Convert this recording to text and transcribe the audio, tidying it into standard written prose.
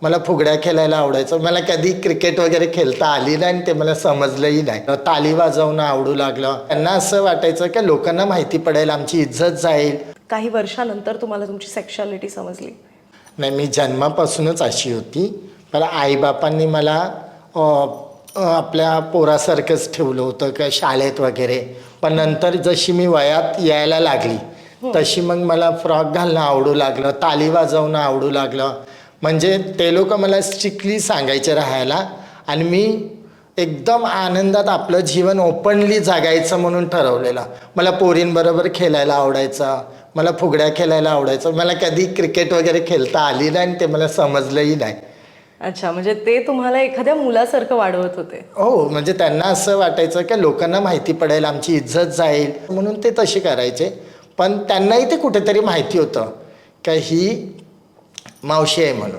मला फुगड्या खेळायला आवडायचं. मला कधी क्रिकेट वगैरे खेळता आली नाही आणि ते मला समजलंही नाही. ताली वाजवणं आवडू लागलं. त्यांना असं वाटायचं की लोकांना माहिती पडेल, आमची इज्जत जाईल. काही वर्षानंतर तुम्हाला तुमची सेक्शुअलिटी समजली? नाही, मी जन्मापासूनच अशी होती. पण आईबापांनी मला आपल्या पोरासारखंच ठेवलं होतं का शाळेत वगैरे. पण नंतर जशी मी वयात यायला लागली तशी मग मला फ्रॉक घालणं आवडू लागलं, ताली वाजवणं आवडू लागलं. म्हणजे ते लोक मला स्ट्रिक्टली सांगायचे राहायला आणि मी एकदम आनंदात आपलं जीवन ओपनली जगायचं म्हणून ठरवलेलं. मला पोरींबरोबर खेळायला आवडायचं, मला फुगड्या खेळायला आवडायचं. मला कधी क्रिकेट वगैरे खेळता आली नाही आणि ते मला समजलंही नाही. अच्छा, म्हणजे ते तुम्हाला एखाद्या मुलासारखं वाढवत होते? हो, म्हणजे त्यांना असं वाटायचं की लोकांना माहिती पडेल, आमची इज्जत जाईल म्हणून ते तसे करायचे. पण त्यांनाही ते कुठेतरी माहिती होतं की ही मावशी आहे म्हणून.